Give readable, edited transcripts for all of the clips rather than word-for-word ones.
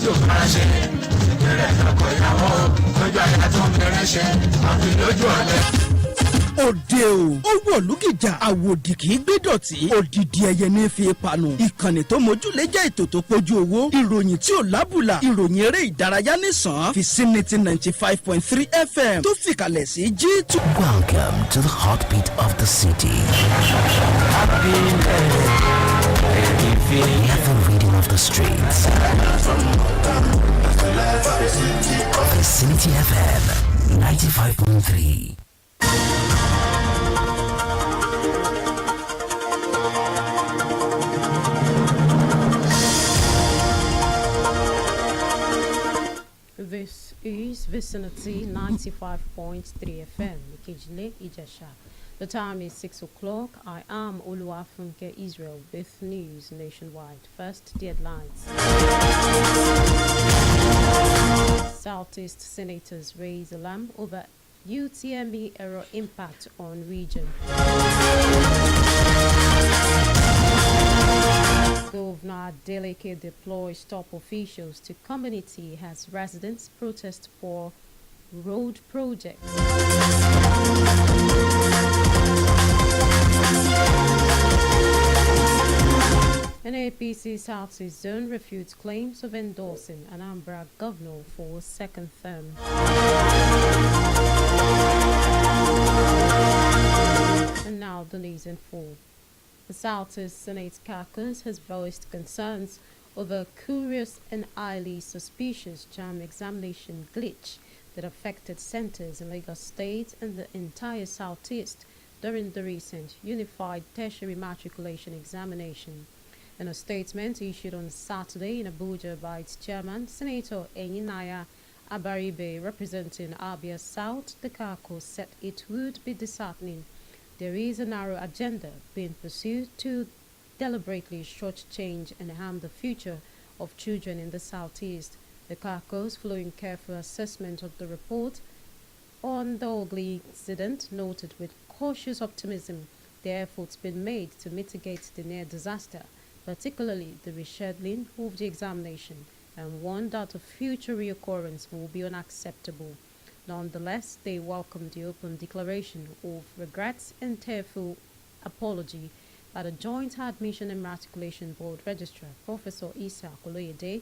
tí ò fara ṣe ìbẹ̀rẹ̀ lọ́kọ̀ ìyàwó lójú àyà tó ń bẹ̀rẹ̀ ṣe àfi lójú ọ̀lẹ. òde o ó wọ̀lú gìjà àwòdì kì í gbé dọ̀tí òdìdí ẹyẹ ní fi panu ìkànnì tó mójúlẹ́jà ètò tó pójú owó ìròyìn tí ò lábùlà ìròyìn eré ìdárayá nìsàn Vicinity 95.3 FM tó fìkàlẹ̀ sí G2. Welcome to the heartbeat of the city. We have the rhythm of the streets. Vicinity FM 95.3. This is Vicinity 95.3 FM, Ikejile, Ijesha. The time is 6 o'clock. I am Oluwafunke Israel with news nationwide. First, the headlines. Southeast senators raise alarm over UTME error impact on region. Governor Adeleke deploys top officials to community as residents protest for road projects. An APC Southeast Zone refutes claims of endorsing Anambra governor for second term. And now the news in full. The Southeast Senate caucus has voiced concerns over a curious and highly suspicious JAMB examination glitch that affected centers in Lagos State and the entire Southeast during the recent Unified Tertiary Matriculation Examination. In a statement issued on Saturday in Abuja by its chairman, Senator Enyinaya Abaribe, representing Abia South, the caucus said it would be disheartening. There is a narrow agenda being pursued to deliberately shortchange and harm the future of children in the Southeast. The caucus, following careful assessment of the report on the ugly incident, noted with cautious optimism the efforts being made to mitigate the near disaster, particularly the rescheduling of the examination, and warned that a future reoccurrence will be unacceptable. Nonetheless, they welcomed the open declaration of regrets and tearful apology by the Joint Admission and Matriculation Board Registrar, Professor Isa Koloyede,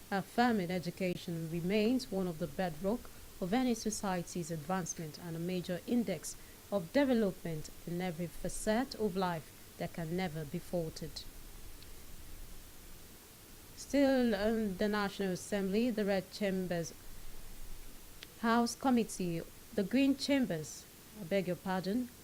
affirming education remains one of the bedrock of any society's advancement and a major index of development in every facet of life that can never be faulted. Still in the National Assembly, the Red Chambers House Committee, the Green Chambers,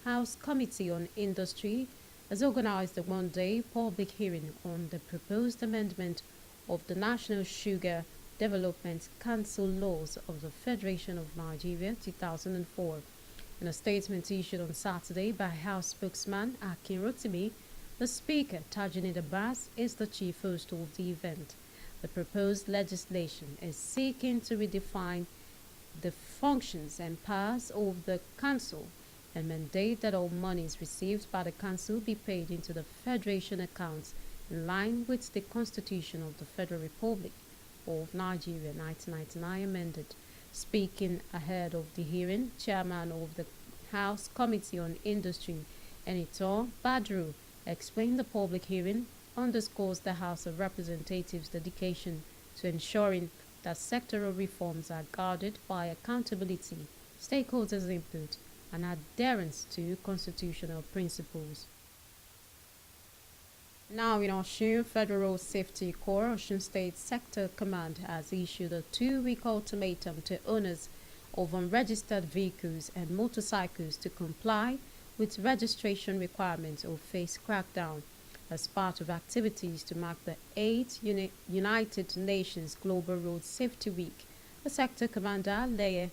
House Committee on Industry has organized a one-day public hearing on the proposed amendment of the National Sugar Development Council laws of the Federation of Nigeria 2004. In a statement issued on Saturday by House spokesman Akin Rotimi, the Speaker, Tajini Abbas, is the chief host of the event. The proposed legislation is seeking to redefine the functions and powers of the Council and mandate that all monies received by the Council be paid into the Federation accounts in line with the Constitution of the Federal Republic of Nigeria 1999 amended. Speaking ahead of the hearing, Chairman of the House Committee on Industry, Enitor Badru, explained the public hearing underscores the House of Representatives' dedication to ensuring that sectoral reforms are guarded by accountability, stakeholders' input, and adherence to constitutional principles. Now in Osun, Federal Safety Corps, Osun State Sector Command has issued a 2-week ultimatum to owners of unregistered vehicles and motorcycles to comply with registration requirements or face crackdown as part of activities to mark the 8th United Nations Global Road Safety Week. The sector commander, Leye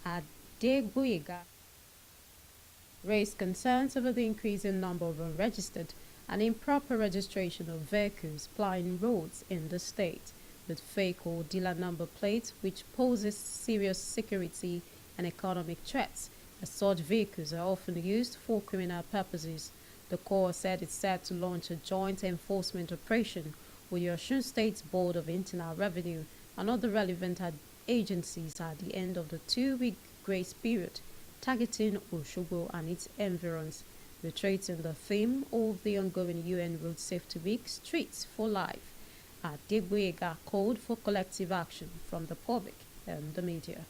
Adegbuiga, raised concerns over the increasing number of unregistered and improper registration of vehicles plying roads in the state with fake or dealer number plates, which poses serious security and economic threats, as such vehicles are often used for criminal purposes. The Corps said it's set to launch a joint enforcement operation with the Osun State Board of Internal Revenue and other relevant agencies at the end of the 2-week grace period, targeting Oshogbo and its environs, reiterating the theme of the ongoing UN Road Safety Week, Streets for Life. Adegboyega called for collective action from the public and the media.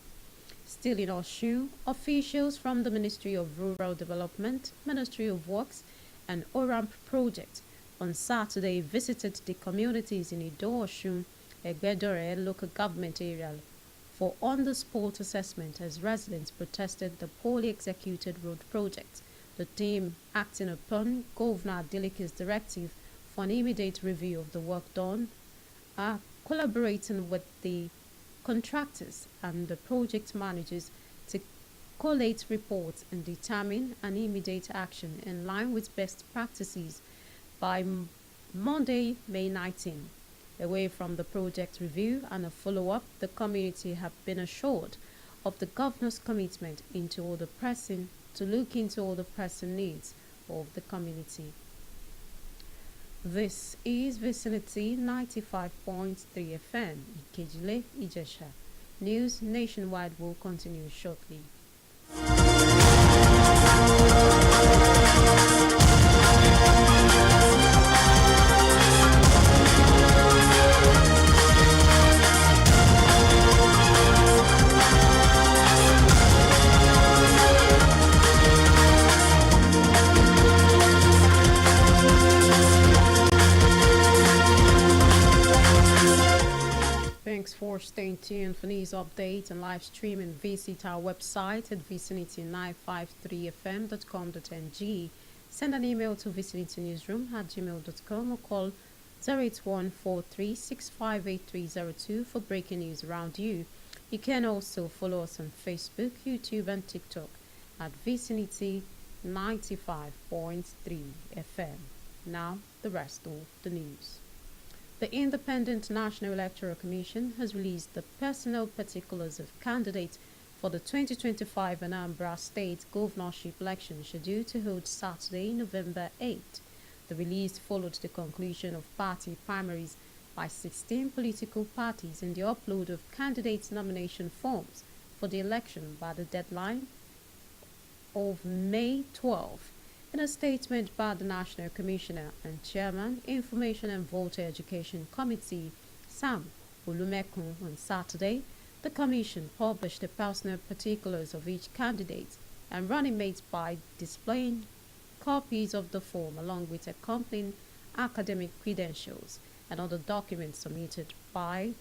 Still in Osun, officials from the Ministry of Rural Development, Ministry of Works, and ORAMP project on Saturday visited the communities in Ido-Osun, Egbedore local government area for on-the-spot assessment as residents protested the poorly executed road project. The team, acting upon Governor Adeleke's directive for an immediate review of the work done, are collaborating with the contractors and the project managers to collate reports and determine an immediate action in line with best practices by Monday, May 19. Away from the project review and a follow-up, the community have been assured of the governor's commitment to look into all the pressing needs of the community. This is Vicinity 95.3 FM, Ikejile, Ijesha. News nationwide will continue shortly. Thanks for staying tuned for news updates and live streaming. Visit our website at vicinity953fm.com.ng. Send an email to vicinitynewsroom@gmail.com or call 08143658302 for breaking news around you. You can also follow us on Facebook, YouTube, and TikTok at Vicinity 95.3 FM. Now, the rest of the news. The Independent National Electoral Commission has released the personal particulars of candidates for the 2025 Anambra State governorship election scheduled to hold Saturday, November 8. The release followed the conclusion of party primaries by 16 political parties and the upload of candidates' nomination forms for the election by the deadline of May 12. In a statement by the National Commissioner and Chairman, Information and Voter Education Committee, Sam Olumekun, on Saturday, the Commission published the personal particulars of each candidate and running mates by displaying copies of the form along with accompanying academic credentials and other documents submitted by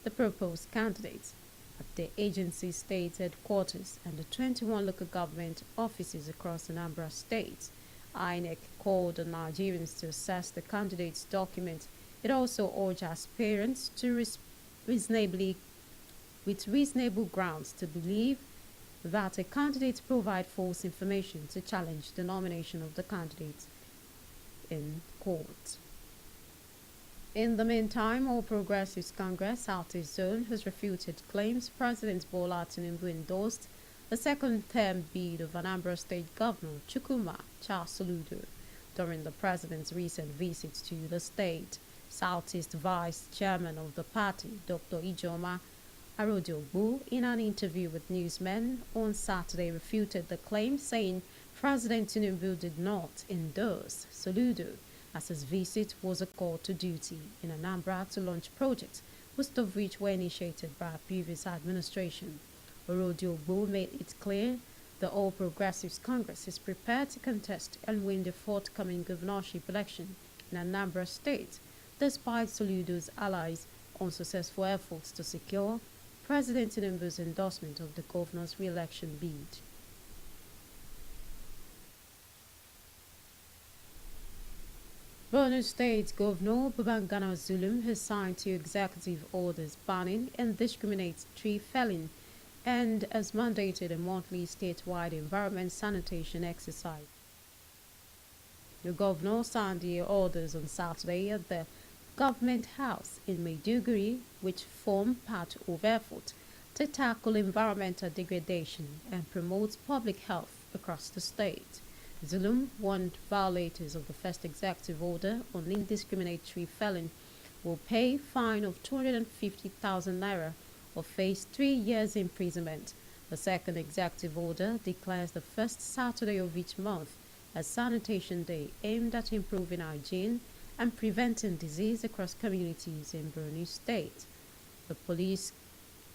the proposed candidates. At the agency state headquarters and the 21 local government offices across Anambra State, INEC called on Nigerians to assess the candidates' documents. It also urged aspirants to with reasonable grounds to believe that a candidate provide false information to challenge the nomination of the candidate in court. In the meantime, All Progressives Congress Southeast Zone has refuted claims President Bola Tinubu endorsed the second-term bid of Anambra State Governor Chukwuma Soludo during the president's recent visit to the state. Southeast Vice Chairman of the party, Dr. Ijoma Arodiogbu, in an interview with newsmen on Saturday, refuted the claim, saying President Tinubu did not endorse Soludo, as his visit was a call to duty in Anambra to launch projects, most of which were initiated by a previous administration. Arodiogbu made it clear the All Progressives Congress is prepared to contest and win the forthcoming governorship election in Anambra State, despite Soludo's allies' unsuccessful efforts to secure President Tinubu's endorsement of the governor's re-election bid. Borno State Governor Babangana Zulum has signed 2 executive orders banning indiscriminatory felling and has mandated a monthly statewide environment sanitation exercise. The governor signed the orders on Saturday at the Government House in Maiduguri, which form part of effort to tackle environmental degradation and promote public health across the state. Zulum warned violators of the first executive order on indiscriminatory felling will pay fine of 250,000 naira or face 3 years imprisonment. The second executive order declares the first Saturday of each month as Sanitation Day, aimed at improving hygiene and preventing disease across communities in Borno State. The police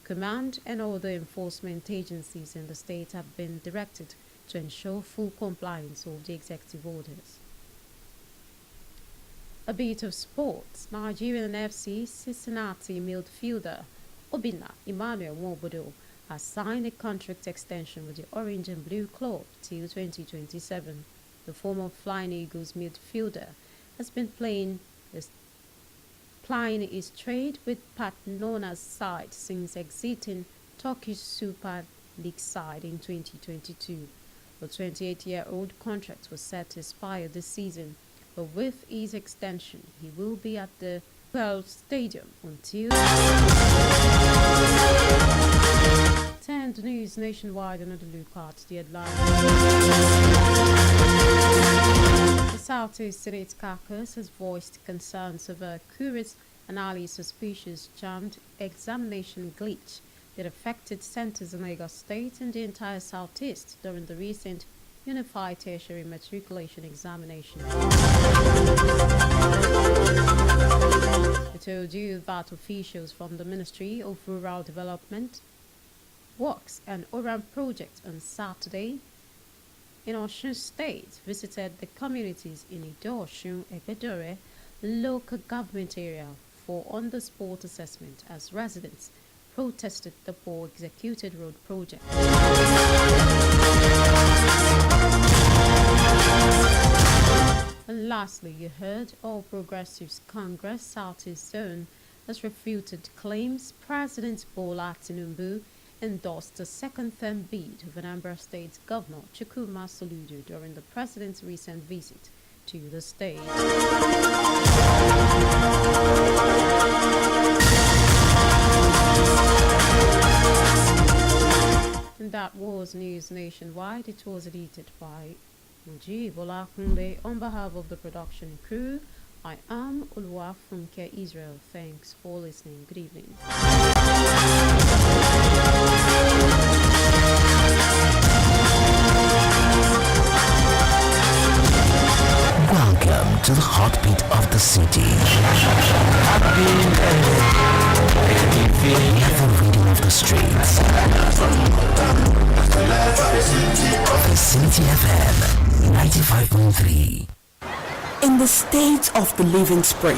command and other enforcement agencies in the state have been directed to ensure full compliance of the executive orders. A bit of sports. Nigerian FC Cincinnati midfielder Obinna Emmanuel Nwobodo has signed a contract extension with the Orange and Blue club till 2027. The former Flying Eagles midfielder has been plying his trade with Patnona's side since exiting Turkish Super League side in 2022. The 28-year-old contract was set to expire this season, but with his extension, he will be at the Pearl Stadium until 10 news nationwide. Another look at the headlines. The Southeast Senate caucus has voiced concerns over curious and highly suspicious jammed examination glitch that affected centers in Lagos State and the entire Southeast during the recent Unified Tertiary Matriculation Examination. I told you that officials from the Ministry of Rural Development, Works and Oram Project on Saturday in Osun State visited the communities in Ido-Osun, Egedore local government area for on-the-spot assessment as residents protested the poor executed road project. And lastly, you heard All Progressives Congress Southeast Zone has refuted claims President Bola Tinubu endorsed the second-term bid of Anambra State Governor Chukwuma Soludo during the president's recent visit to the state. And that was News Nationwide. It was edited by Muji Bolakunle. On behalf of the production crew, I am Oluwafunke Israel. Thanks for listening. Good evening. Welcome to the heartbeat of the city. We have the rhythm of the streets. Vicinity FM 95.3. In the state of the living spring,